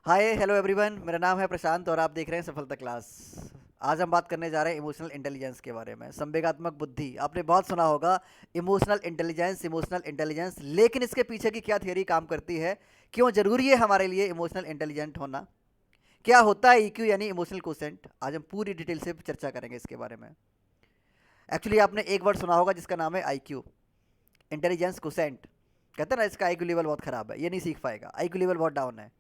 Hi hello everyone, मेरा नाम है प्रशांत और आप देख रहे हैं सफलता क्लास। आज हम बात करने जा रहे हैं इमोशनल इंटेलिजेंस के बारे में। संवेगात्मक बुद्धि आपने बहुत सुना होगा, इमोशनल इंटेलिजेंस, लेकिन इसके पीछे की क्या थियरी काम करती है, क्यों जरूरी है हमारे लिए इमोशनल इंटेलिजेंट होना, क्या होता है ईक्यू यानी इमोशनल कोसेंट। आज हम पूरी डिटेल से चर्चा करेंगे इसके बारे में। एक्चुअली आपने एक वर्ड सुना होगा जिसका नाम है आईक्यू, इंटेलिजेंस कोसेंट। कहते हैं ना इसका आईक्यू लेवल बहुत खराब है, ये नहीं सीख पाएगा, आईक्यू लेवल बहुत डाउन है।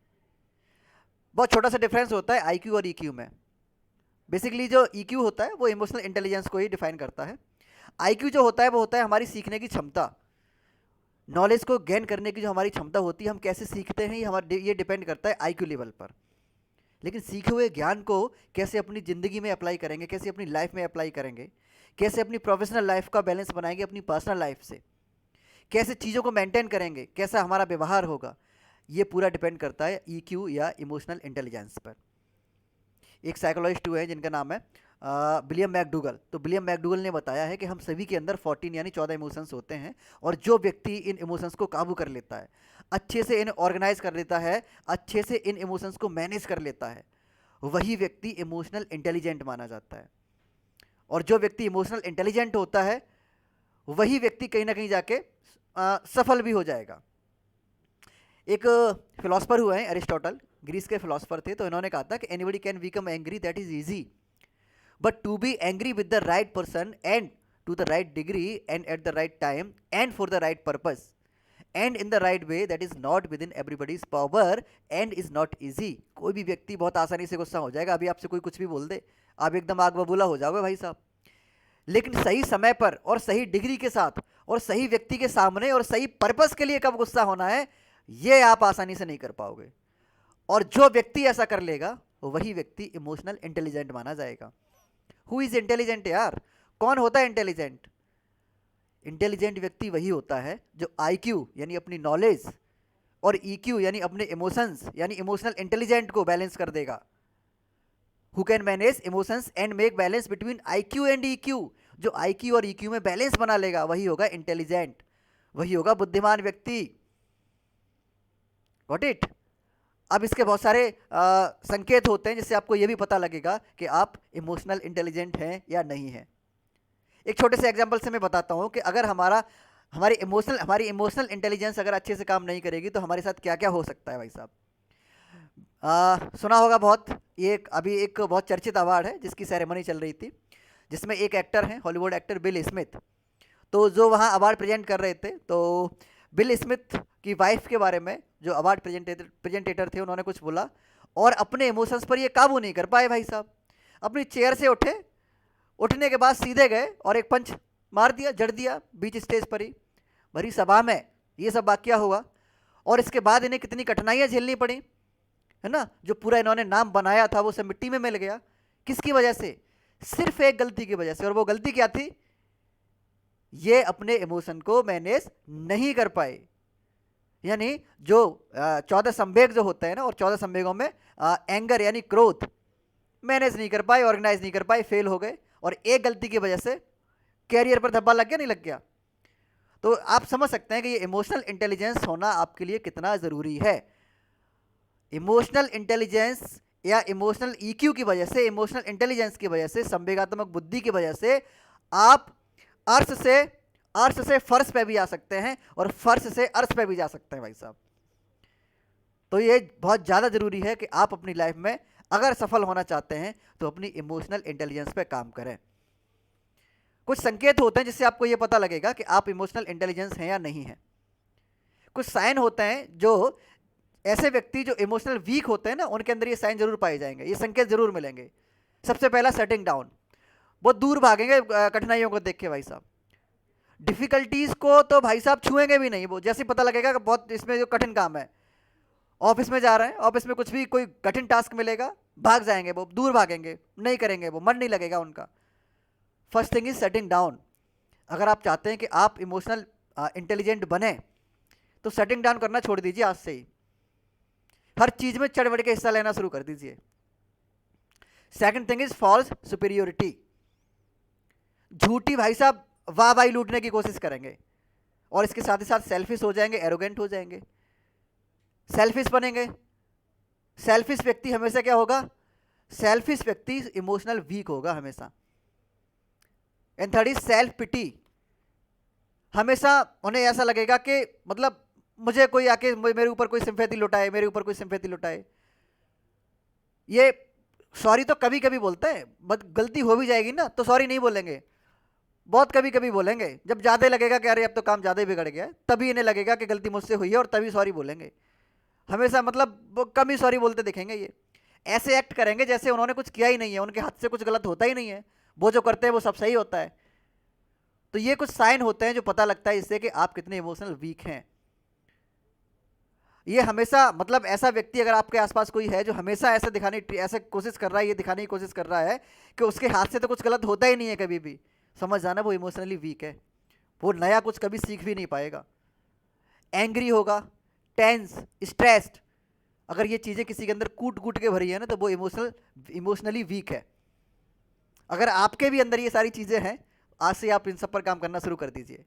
बहुत छोटा सा डिफरेंस होता है आईक्यू और ईक्यू में। बेसिकली जो ईक्यू होता है वो इमोशनल इंटेलिजेंस को ही डिफाइन करता है। आईक्यू जो होता है वो होता है हमारी सीखने की क्षमता, नॉलेज को गेन करने की जो हमारी क्षमता होती है, हम कैसे सीखते हैं ये डिपेंड करता है आईक्यू लेवल पर। लेकिन सीखे हुए ज्ञान को कैसे अपनी ज़िंदगी में अप्लाई करेंगे, कैसे अपनी लाइफ में अप्लाई करेंगे, कैसे अपनी प्रोफेशनल लाइफ का बैलेंस बनाएंगे अपनी पर्सनल लाइफ से, कैसे चीज़ों को मेंटेन करेंगे, कैसा हमारा व्यवहार होगा, ये पूरा डिपेंड करता है ईक्यू या इमोशनल इंटेलिजेंस पर। एक साइकोलॉजिस्ट हुए हैं जिनका नाम है विलियम मैकडूगल। तो विलियम मैकडूगल ने बताया है कि हम सभी के अंदर 14 यानी 14 इमोशंस होते हैं, और जो व्यक्ति इन इमोशंस को काबू कर लेता है, अच्छे से इन्हें ऑर्गेनाइज कर लेता है, अच्छे से इन इमोशंस को मैनेज कर लेता है, वही व्यक्ति इमोशनल इंटेलिजेंट माना जाता है। और जो व्यक्ति इमोशनल इंटेलिजेंट होता है वही व्यक्ति कहीं ना कहीं जाके सफल भी हो जाएगा। एक फिलोसफर हुए हैं एरिस्टोटल, ग्रीस के फिलोसफर थे, तो इन्होंने कहा था कि anybody can become angry, that is easy, but to be angry with the right person and to the right degree and at the right time and for the right purpose and in the right way, that is not within everybody's power and is not easy. कोई भी व्यक्ति बहुत आसानी से गुस्सा हो जाएगा, अभी आपसे कोई कुछ भी बोल दे, आप एकदम आग बबूला हो जाओगे भाई साहब। लेकिन सही समय पर और सही डिग्री के साथ और सही व्यक्ति के सामने और सही पर्पस के लिए कब गुस्सा होना है, ये आप आसानी से नहीं कर पाओगे। और जो व्यक्ति ऐसा कर लेगा वही व्यक्ति इमोशनल इंटेलिजेंट माना जाएगा। हु इज इंटेलिजेंट यार, कौन होता है इंटेलिजेंट? इंटेलिजेंट व्यक्ति वही होता है जो आईक्यू यानी अपनी नॉलेज और ईक्यू यानी अपने इमोशंस यानी इमोशनल इंटेलिजेंट को बैलेंस कर देगा। Who can manage emotions and make balance between IQ and EQ, जो आईक्यू और ईक्यू में बैलेंस बना लेगा वही होगा इंटेलिजेंट, वही होगा बुद्धिमान व्यक्ति। Got it? अब इसके बहुत सारे संकेत होते हैं जिससे आपको यह भी पता लगेगा कि आप इमोशनल इंटेलिजेंट हैं या नहीं हैं। एक छोटे से एग्जांपल से मैं बताता हूं कि अगर हमारी इमोशनल इंटेलिजेंस अगर अच्छे से काम नहीं करेगी तो हमारे साथ क्या क्या हो सकता है भाई साहब। सुना होगा बहुत, ये अभी एक बहुत चर्चित अवार्ड है जिसकी सेरेमनी चल रही थी, जिसमें एक एक्टर हैं हॉलीवुड एक्टर बिल स्मिथ। तो जो वहाँ अवार्ड प्रेजेंट कर रहे थे, तो बिल स्मिथ की वाइफ के बारे में जो अवार्ड प्रेजेंटेटर थे उन्होंने कुछ बोला, और अपने इमोशंस पर ये काबू नहीं कर पाए भाई साहब। अपनी चेयर से उठे, उठने के बाद सीधे गए और एक पंच मार दिया, जड़ दिया बीच स्टेज पर ही, भरी सभा में ये सब वाकया हुआ। और इसके बाद इन्हें कितनी कठिनाइयाँ झेलनी पड़ी, है ना। जो पूरा इन्होंने नाम बनाया था वो सब मिट्टी में मिल गया। किसकी वजह से? सिर्फ एक गलती की वजह से। और वो गलती क्या थी? ये अपने इमोशन को मैनेज नहीं कर पाए। यानी जो 14 संवेग जो होते हैं ना, और 14 संवेगों में एंगर यानी क्रोध मैनेज नहीं कर पाए, ऑर्गेनाइज नहीं कर पाए, फेल हो गए, और एक गलती की वजह से कैरियर पर धब्बा लग गया, नहीं लग गया। तो आप समझ सकते हैं कि ये इमोशनल इंटेलिजेंस होना आपके लिए कितना ज़रूरी है। इमोशनल इंटेलिजेंस या इमोशनल ईक्यू की वजह से, इमोशनल इंटेलिजेंस की वजह से, संवेगात्मक बुद्धि की वजह से आप अर्श से फर्श पे भी आ सकते हैं और फर्श से अर्श पे भी जा सकते हैं भाई साहब। तो ये बहुत ज़्यादा ज़रूरी है कि आप अपनी लाइफ में अगर सफल होना चाहते हैं तो अपनी इमोशनल इंटेलिजेंस पे काम करें। कुछ संकेत होते हैं जिससे आपको ये पता लगेगा कि आप इमोशनल इंटेलिजेंस हैं या नहीं हैं। कुछ साइन होते हैं जो ऐसे व्यक्ति जो इमोशनल वीक होते हैं ना, उनके अंदर ये साइन जरूर पाए जाएंगे, ये संकेत जरूर मिलेंगे। सबसे पहला सेटिंग डाउन, बहुत दूर भागेंगे कठिनाइयों को देख के भाई साहब। डिफिकल्टीज को तो भाई साहब छुएंगे भी नहीं, वो जैसे पता लगेगा कि बहुत इसमें जो कठिन काम है, ऑफिस में जा रहे हैं, ऑफिस में कुछ भी कोई कठिन टास्क मिलेगा, भाग जाएंगे, वो दूर भागेंगे, नहीं करेंगे, वो मन नहीं लगेगा उनका। First thing is setting down. अगर आप चाहते हैं कि आप इमोशनल इंटेलिजेंट बने तो सेटिंग डाउन करना छोड़ दीजिए आज से ही। हर चीज में चढ़ बढ़ के हिस्सा लेना शुरू कर दीजिए। Second thing is false superiority. झूठी भाई साहब वाहवाही लूटने की कोशिश करेंगे, और इसके साथ ही साथ सेल्फिश हो जाएंगे, एरोगेंट हो जाएंगे, सेल्फिश बनेंगे, सेल्फिश व्यक्ति हमेशा क्या होगा? सेल्फिश व्यक्ति इमोशनल वीक होगा हमेशा। And third is self pity. हमेशा उन्हें ऐसा लगेगा कि मतलब मुझे कोई आके मेरे ऊपर कोई सिंपैथी लुटाए, मेरे ऊपर कोई सिंपैथी लुटाए। ये सॉरी तो कभी कभी बोलते हैं, बट गलती हो भी जाएगी ना तो सॉरी नहीं बोलेंगे, बहुत कभी कभी बोलेंगे। जब ज़्यादा लगेगा कि अरे अब तो काम ज़्यादा ही बिगड़ गया है, तभी इन्हें लगेगा कि गलती मुझसे हुई है और तभी सॉरी बोलेंगे। हमेशा मतलब वो कम ही सॉरी बोलते दिखेंगे। ये ऐसे एक्ट करेंगे जैसे उन्होंने कुछ किया ही नहीं है, उनके हाथ से कुछ गलत होता ही नहीं है, वो जो करते हैं वो सब सही होता है। तो ये कुछ साइन होते हैं जो पता लगता है इससे कि आप कितने इमोशनल वीक हैं। ये हमेशा मतलब ऐसा व्यक्ति अगर आपके आसपास कोई है जो हमेशा ऐसे दिखाने ऐसे कोशिश कर रहा है, ये दिखाने की कोशिश कर रहा है कि उसके हाथ से तो कुछ गलत होता ही नहीं है कभी भी, समझ जाना वो इमोशनली वीक है। वो नया कुछ कभी सीख भी नहीं पाएगा। एंग्री होगा, टेंस, स्ट्रेस्ड, अगर ये चीज़ें किसी के अंदर कूट कूट के भरी है ना तो वो इमोशनली वीक है। अगर आपके भी अंदर ये सारी चीज़ें हैं, आज से आप इन सब पर काम करना शुरू कर दीजिए।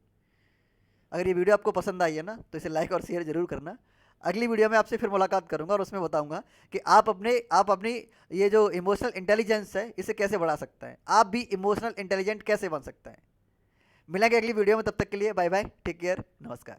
अगर ये वीडियो आपको पसंद आई है ना तो इसे लाइक और शेयर जरूर करना। अगली वीडियो में आपसे फिर मुलाकात करूंगा और उसमें बताऊंगा कि आप अपनी ये जो इमोशनल इंटेलिजेंस है इसे कैसे बढ़ा सकते हैं, आप भी इमोशनल इंटेलिजेंट कैसे बन सकते हैं। मिलेंगे अगली वीडियो में, तब तक के लिए बाय बाय, टेक केयर, नमस्कार।